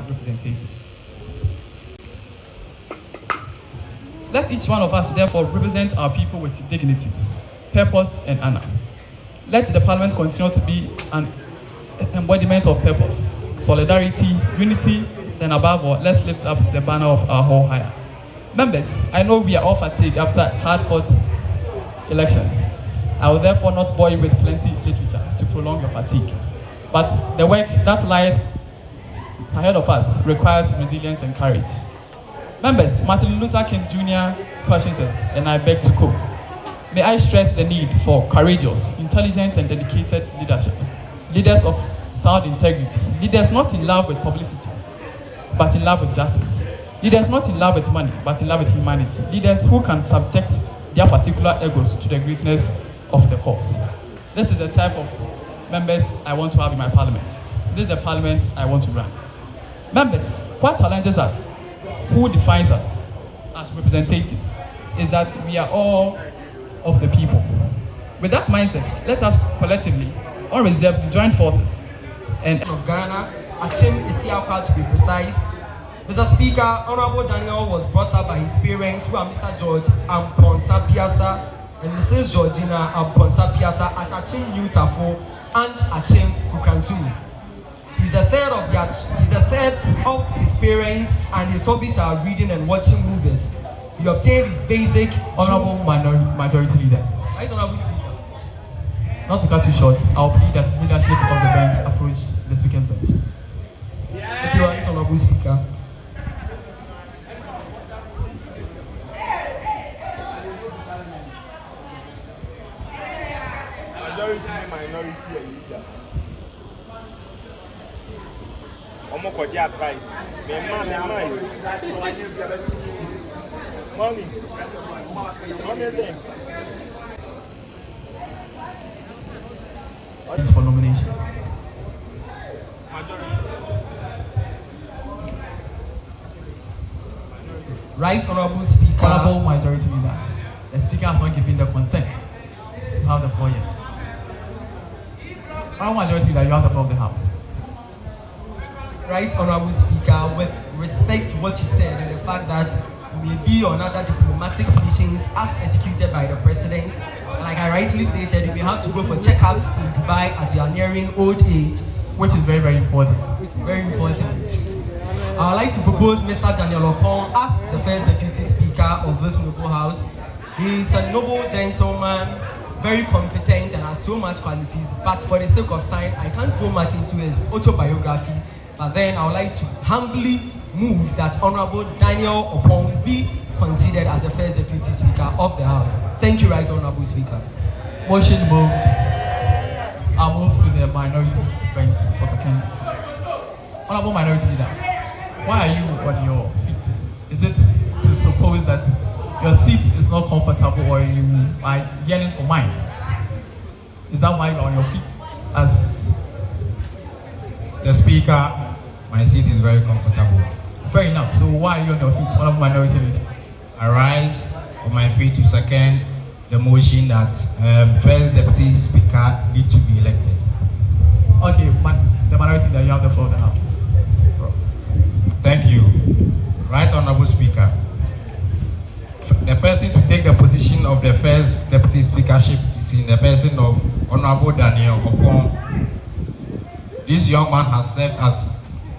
representatives. Let each one of us therefore represent our people with dignity, purpose, and honor. Let the Parliament continue to be an embodiment of purpose, solidarity, unity, and above all, let's lift up the banner of our whole higher. Members, I know we are all fatigued after hard-fought elections. I will therefore not bore you with plenty literature to prolong your fatigue. But the work that lies ahead of us requires resilience and courage. Members, Martin Luther King Jr. cautions us, and I beg to quote, "May I stress the need for courageous, intelligent, and dedicated leadership. Leaders of sound integrity. Leaders not in love with publicity, but in love with justice. Leaders not in love with money, but in love with humanity. Leaders who can subject their particular egos to the greatness of the cause." This is the type of members I want to have in my parliament. This is the parliament I want to run. Members, what challenges us, who defines us as representatives, is that we are all of the people. With that mindset, let us collectively, unreservedly join forces and of Ghana, Achim Isiakwa to be precise. Mr. Speaker, Honorable Daniel was brought up by his parents, who are Mr. George Amponsa Piasa and Mrs. Georgina Amponsa Piasa at Achim Newtafo and Achim Kukrantumi. He's a third of his parents, and his hobbies are reading and watching movies. He obtained his basic. Honorable Majority Leader. Right, Honorable Speaker. Not to cut you short, I'll plead that leadership of the bench approach the speaker's bench. Okay, right, Honorable Speaker. Minority and leader. Omokoji advice. Mommy. It's for nominations. Right, Honorable Speaker. Honorable Majority Leader. The Speaker has not given the consent to have the floor yet. Honorable Majority Leader, you have the floor of the House. Right, Honorable Speaker, with respect to what you said and the fact that maybe on other diplomatic missions as executed by the President, like I rightly stated, you may have to go for checkups in Dubai as you are nearing old age, which is very, very important. Very important. I would like to propose Mr. Daniel Opon as the first Deputy Speaker of this noble House. He is a noble gentleman, very competent, and has so much qualities, but for the sake of time, I can't go much into his autobiography. But then I would like to humbly move that Honorable Daniel Opon be considered as the first Deputy Speaker of the House. Thank you, Right Honorable Speaker. Motion moved. I'll move to the minority bench for second. Honorable Minority Leader, why are you on your feet? Is it to suppose that your seat is not comfortable or you are yearning for mine? Is that why you're on your feet? As the Speaker, my seat is very comfortable. Fair enough. So why are you on your feet, Honorable Minority Leader? I rise on my feet to second the motion that first Deputy Speaker need to be elected. Okay, the Minority Leader, you have the floor of the House. Thank you. Right Honorable Speaker, the person to take the position of the first Deputy Speakership is in the person of Honorable Daniel Opon. This young man has served as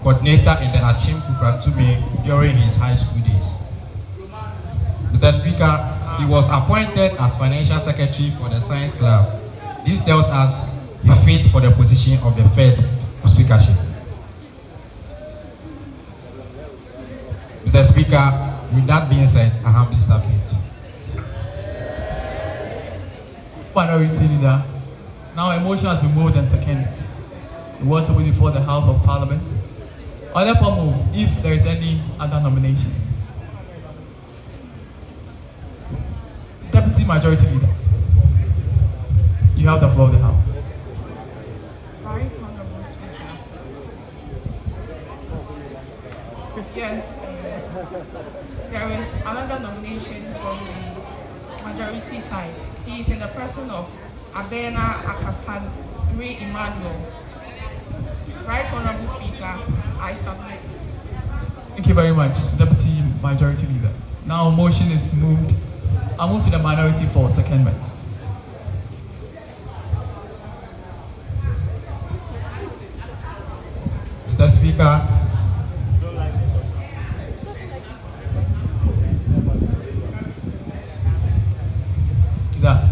coordinator in the Achim Kukrantumi during his high school days. Mr. Speaker, he was appointed as Financial Secretary for the Science Club. This tells us he fits for the position of the first speakership. Mr. Speaker, with that being said, I humbly submit. Minority Leader, now a motion has been moved and seconded. The word to be before the House of Parliament. I therefore move if there is any other nominations. Deputy Majority Leader, you have the floor of the House. Right, Honorable Speaker. Yes, there is another nomination from the majority side. He is in the person of Abena Akasan Emmanuel. Right, Honorable Speaker, I submit. Thank you very much, Deputy Majority Leader. Now motion is moved. I'll move to the minority for secondment. Mr. Speaker, Leader,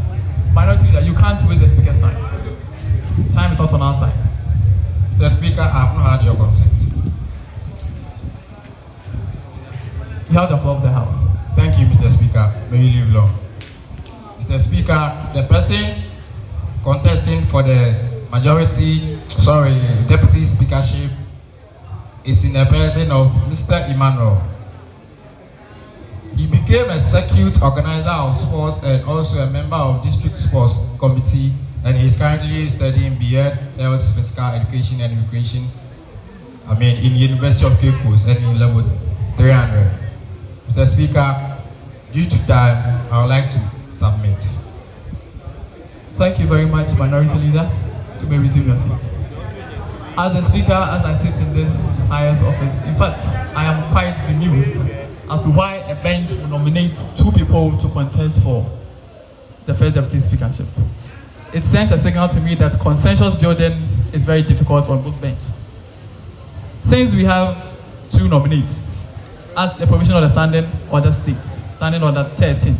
minority leader, you can't waste the speaker's time. Time is not on our side. Mr. Speaker, I have not had your consent. You have the floor of the House. Thank you, Mr. Speaker. May you live long. Mr. Speaker, the person contesting for the deputy speakership is in the person of Mr. Emmanuel. He became a circuit organizer of sports and also a member of district sports committee, and he is currently studying BEd, Health, Physical Education and Recreation, in University of Cape Coast and in level 300. Mr. Speaker, due to time, I would like to submit. Thank you very much, Minority Leader. You may resume your seat. As the Speaker, as I sit in this highest office, in fact, I am quite bemused as to why a bench will nominate two people to contest for the first deputy speakership. It sends a signal to me that consensus building is very difficult on both benches. Since we have two nominees, as the provision of the standing order states, standing order 13,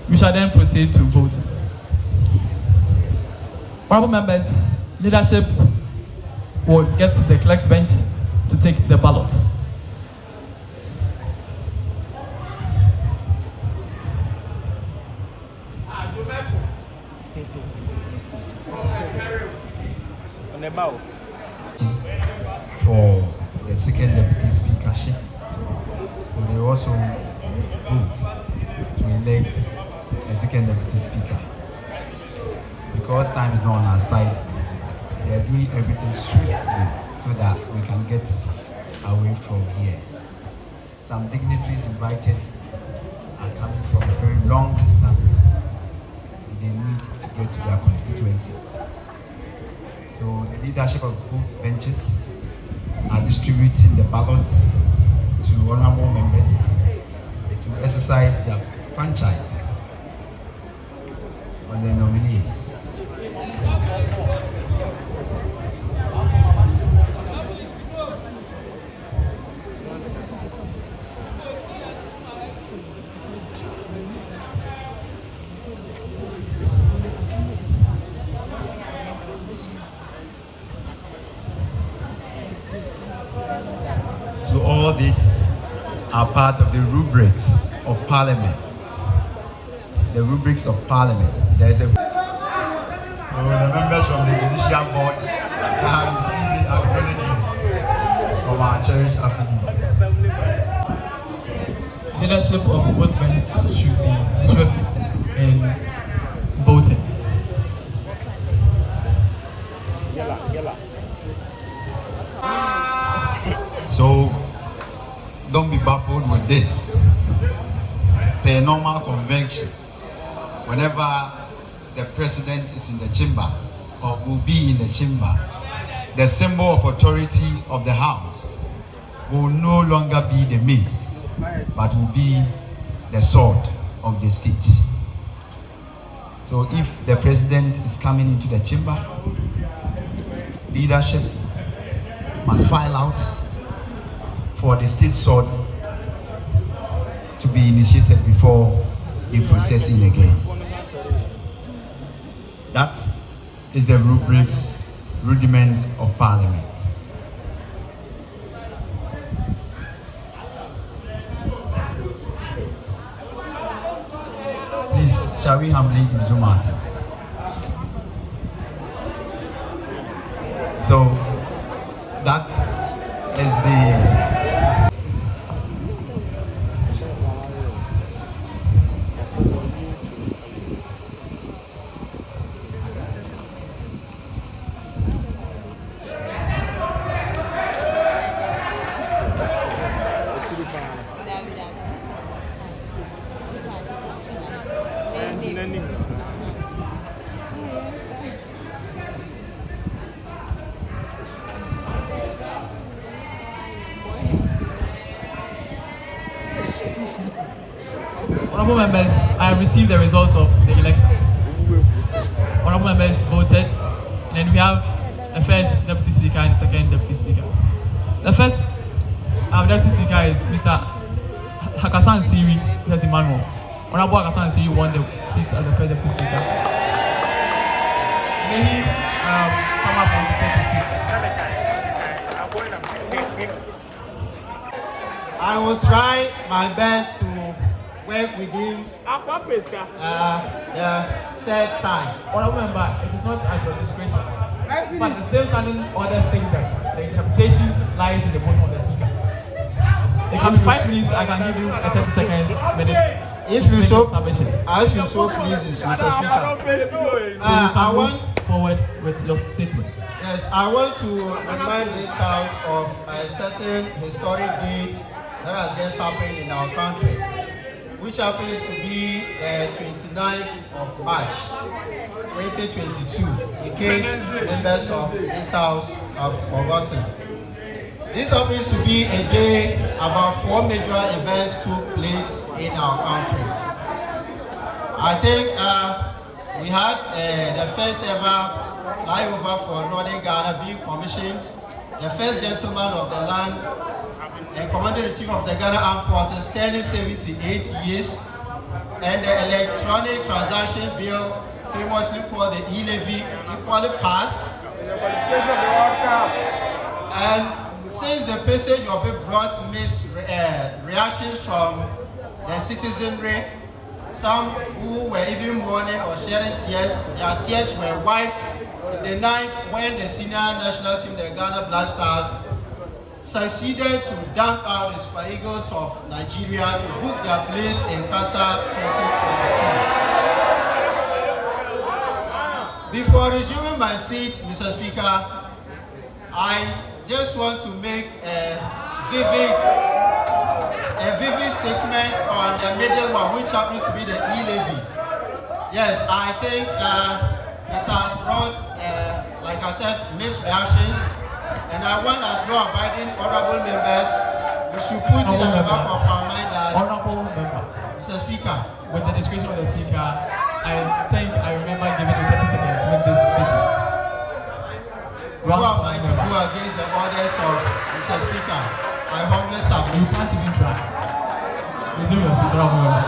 we shall then proceed to voting. Honorable members, leadership will get to the clerk's bench to take the ballot. For the second deputy speakership. So they also vote to elect a second deputy speaker. Because time is not on our side, they are doing everything swiftly so that we can get away from here. Some dignitaries invited are coming from a very long distance. They need to get to their constituencies. So the leadership of both benches are distributing the ballot to honorable members to exercise their franchise on their nominees. So all these are part of the rubrics of Parliament. The rubrics of Parliament. There is a. So the members from the judicial board have received acknowledgement from our cherished affiliates. Leadership of both benches should be swift in voting. So don't be baffled with this. Per normal convention, whenever the president is in the chamber or will be in the chamber, the symbol of authority of the house will no longer be the mace, but will be the sword of the state. So if the president is coming into the chamber, leadership must file out for the state sword to be initiated before he process in again. That is the rudiment of Parliament. Please, shall we humbly resume our seats? So that is the Honorable members, I have received the results of the elections. Honorable members voted, and then we have the first deputy speaker and the second deputy speaker. The first deputy speaker is Mr. Hakasan Siri, Mr. Emmanuel. Honorable Hakasan Siri won the seat as the first deputy speaker. May he come up and take his seat. I will try my best to work within the set time. Honorable member, it is not at your discretion. But the same standing order states that the interpretations lies in the motion of the speaker. It can be 5 minutes, I can give you a 30 seconds minute. If you so, as you so please, Mr. Speaker. I want forward with your statement. Yes, I want to remind this House of a certain historic day that has just happened in our country, which happens to be 29th of March 2022, in case members of this House have forgotten. This happens to be a day about 4 major events took place in our country. I think we had the first ever flyover for Northern Ghana being commissioned, the first gentleman of the land and Commander-in-Chief of the Ghana Armed Forces turning 78 years, and the electronic transaction bill, famously called the e-levy, equally passed. And since the passage of it brought mixed reactions from the citizenry, some who were even mourning or shedding tears, their tears were wiped in the night when the senior national team, the Ghana Black Stars, succeeded to dunk out the Super Eagles of Nigeria to book their place in Qatar 2022. Before resuming my seat, Mr. Speaker, I just want to make a vivid statement on the middle one, which happens to be the e-levy. Yes, I think it has brought, like I said, mixed reactions, and I want, as law-abiding honorable members, we should put it at the back of our mind that, Honorable member, Mr. Speaker, with the discretion of the speaker, I think I remember giving you 30 seconds to make this statement. who am I to go against the orders of Mr. Speaker? I humbly You submit. can't even try. Resume your seat, honorable member.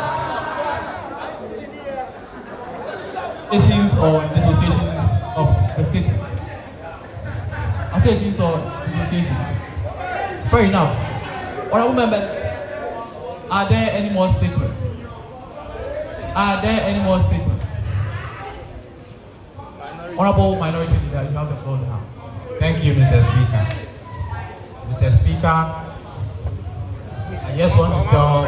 Issues or dissociations of the statement. Associations or dissociations. Fair enough. Honorable members, are there any more statements? Are there any more statements? Honorable Minority Leader, you have the floor now. Thank you, Mr. Speaker. Mr. Speaker, I just want to tell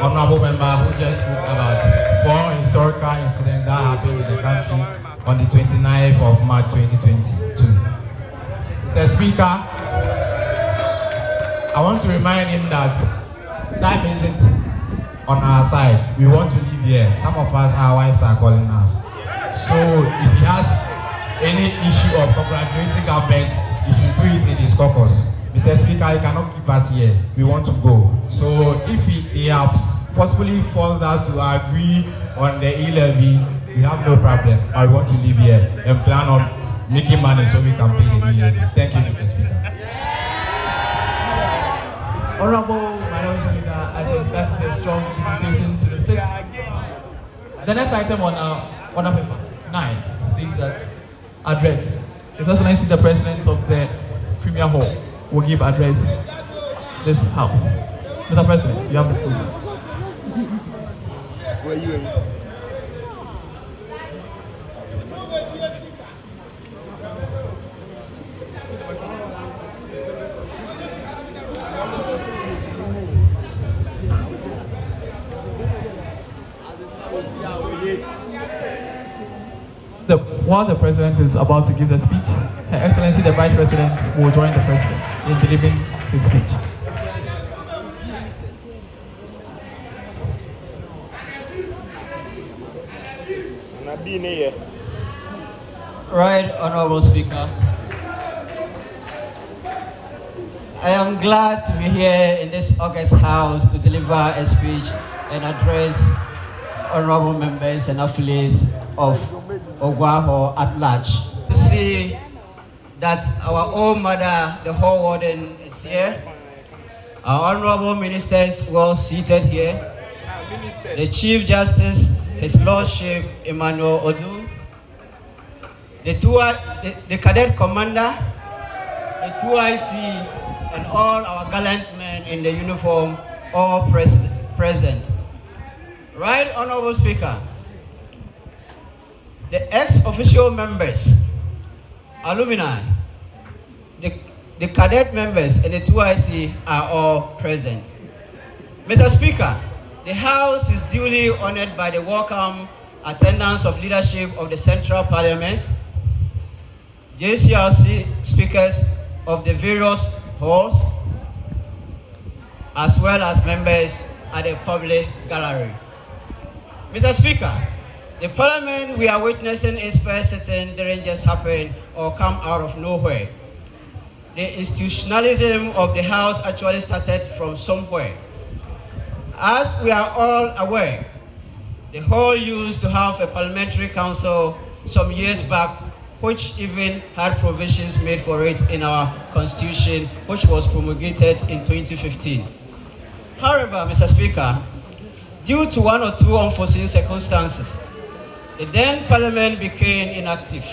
honorable member who just spoke about 4 historical incidents that happened in the country on the 29th of March 2022. Mr. Speaker, I want to remind him that time isn't on our side. We want to live here. Some of us, our wives are calling us. So if he has any issue of congratulating government, he should do it in his caucus. Mr. Speaker, you cannot keep us here. We want to go. So if he has forcefully forced us to agree on the e-levy, we have no problem. I want to live here and plan on making money so we can pay the e-levy. Thank you, Mr. Speaker. Honorable Minority Leader, I think that's the strong dissociation to the state. The next item on order paper 9 states that address. His Excellency the President of the Premier Hall will give address this House. Mr. President, you have the floor. Where you in? While the President is about to give the speech, Her Excellency the Vice President will join the President in delivering his speech. Right, Honorable Speaker. I am glad to be here in this August House to deliver a speech and address honorable members and affiliates of Oguaa at large. To see that our own mother, the Hall Warden, is here. Our honorable ministers well seated here. The Chief Justice, His Lordship Emmanuel Odu, the Cadet Commander, the 2IC, and all our gallant men in the uniform, all present. Right, Honorable Speaker, the ex-official members, alumni, the cadet members, and the 2IC are all present. Mr. Speaker, the House is duly honored by the welcome attendance of leadership of the Central Parliament, JCRC speakers of the various halls, as well as members at the public gallery. Mr. Speaker, the Parliament we are witnessing its first sitting didn't just happen or come out of nowhere. The institutionalism of the House actually started from somewhere. As we are all aware, the Hall used to have a parliamentary council some years back, which even had provisions made for it in our constitution, which was promulgated in 2015. However, Mr. Speaker, due to one or two unforeseen circumstances, the then Parliament became inactive.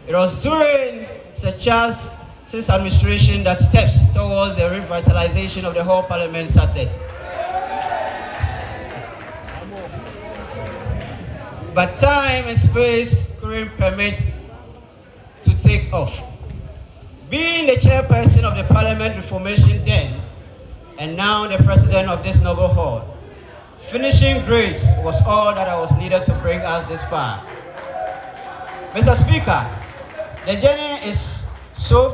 It was during Sir Charles's administration that steps towards the revitalization of the whole Parliament started. But time and space couldn't permit to take off. Being the chairperson of the Parliament Reformation then, and now the president of this noble hall, finishing grace was all that I was needed to bring us this far. Mr. Speaker, the journey so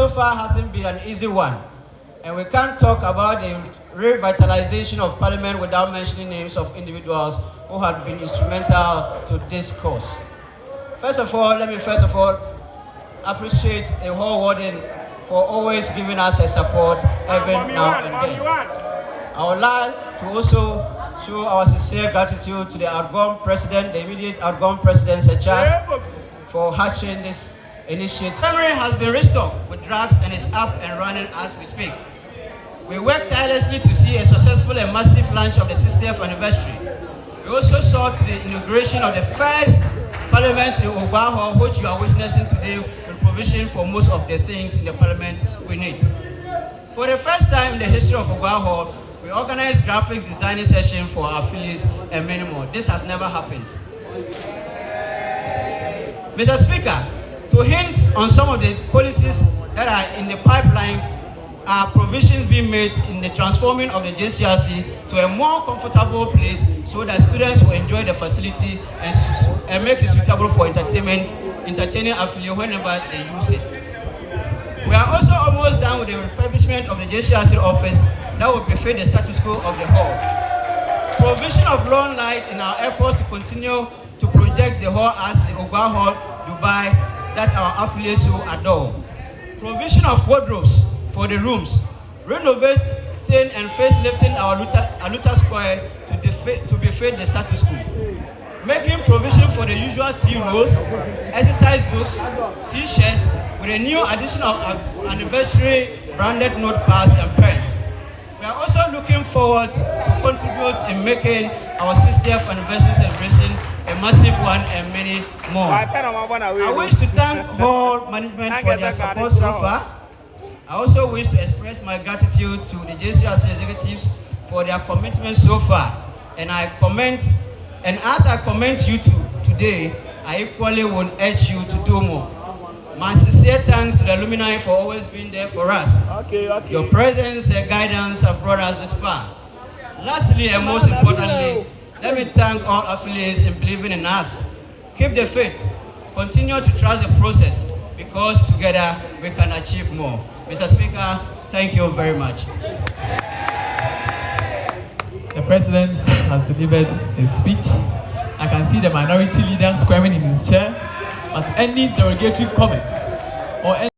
far hasn't been an easy one, and we can't talk about the revitalization of Parliament without mentioning names of individuals who have been instrumental to this cause. Let me appreciate the Hall Warden for always giving us her support every now and then. I would like to also show our sincere gratitude to the outgoing president, the immediate outgoing president, Sir Charles, for hatching this initiative. Memory has been restored with drugs and is up and running as we speak. We worked tirelessly to see a successful and massive launch of the 60th anniversary. We also saw to the inauguration of the first Parliament in Oguaa, which you are witnessing today, with provision for most of the things in the Parliament we need. For the first time in the history of Oguaa, we organized graphics designing session for our affiliates and many more. This has never happened. Mr. Speaker, to hint on some of the policies that are in the pipeline, are provisions being made in the transforming of the JCRC to a more comfortable place so that students will enjoy the facility and make it suitable for entertaining affiliates whenever they use it. We are also almost done with the refurbishment of the JCRC office that will befit the status quo of the hall. Provision of lawn light in our efforts to continue to project the hall as the Oguaa Hall, Dubai, that our affiliates so adore. Provision of wardrobes for the rooms, renovating and facelifting our Aluta Square to befit the status quo. Making provision for the usual tea rolls, exercise books, t-shirts, with a new addition of anniversary branded notepads and pens. We are also looking forward to contribute in making our 60th anniversary celebration a massive one and many more. I wish to thank all management for their support so far. I also wish to express my gratitude to the JCRC executives for their commitment so far. And as I commend you today, I equally would urge you to do more. My sincere thanks to the alumni for always being there for us. Your presence and guidance have brought us this far. Lastly and most importantly, let me thank all affiliates in believing in us. Keep the faith. Continue to trust the process because together we can achieve more. Mr. Speaker, thank you very much. The President has delivered his speech. I can see the minority leader squirming in his chair, but any derogatory comment or any